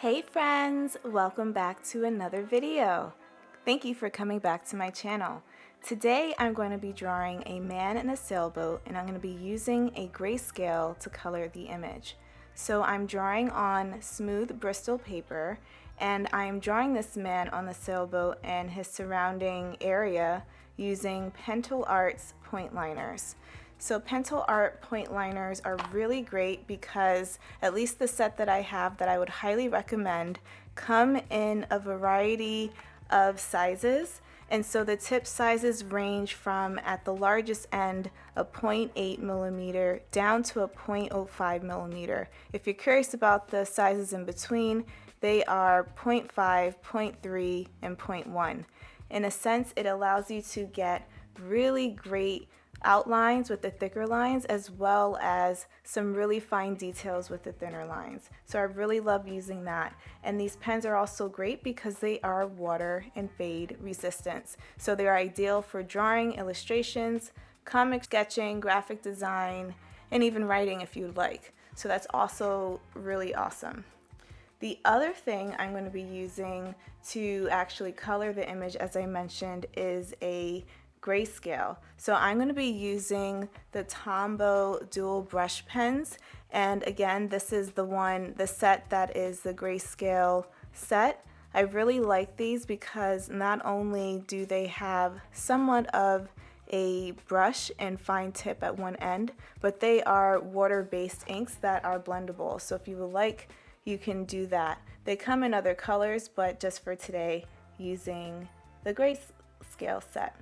Hey friends, welcome back to another video. Thank you for coming back to my channel. Today I'm going to be drawing a man in a sailboat and I'm going to be using a grayscale to color the image. So I'm drawing on smooth Bristol paper and I'm drawing this man on the sailboat and his surrounding area using Pentel Art's Pointliners. So Pentel Art Pointliners are really great because at least the set that I have that I would highly recommend come in a variety of sizes. And so the tip sizes range from at the largest end a 0.8 millimeter down to a 0.05 millimeter. If you're curious about the sizes in between, they are 0.5, 0.3, and 0.1. In a sense, it allows you to get really great outlines with the thicker lines as well as some really fine details with the thinner lines. So I really love using that. And these pens are also great because they are water and fade resistant. So they're ideal for drawing, illustrations, comic sketching, graphic design, and even writing if you'd like. So that's also really awesome. The other thing I'm going to be using to actually color the image, as I mentioned, is a grayscale. So I'm going to be using the Tombow dual brush pens, and again, this is the set that is the grayscale set. I really like these because not only do they have somewhat of a brush and fine tip at one end, but they are water-based inks that are blendable. So if you would like, you can do that. They come in other colors, but just for today, using the grayscale set.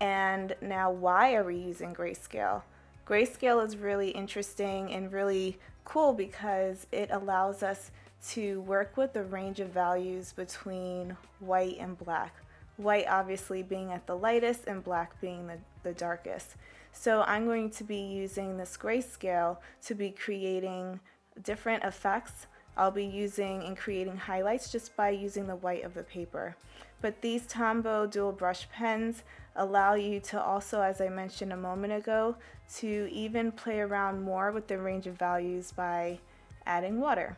And now, why are we using grayscale? Grayscale is really interesting and really cool because it allows us to work with the range of values between white and black. White obviously being at the lightest and black being the darkest. So I'm going to be using this grayscale to be creating different effects. I'll be using and creating highlights just by using the white of the paper. But these Tombow dual brush pens allow you to also, as I mentioned a moment ago, to even play around more with the range of values by adding water.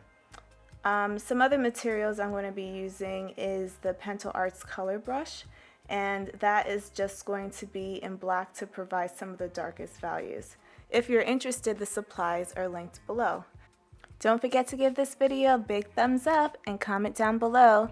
Some other materials I'm going to be using is the Pentel Arts color brush, and that is just going to be in black to provide some of the darkest values. If you're interested, the supplies are linked below. Don't forget to give this video a big thumbs up and comment down below.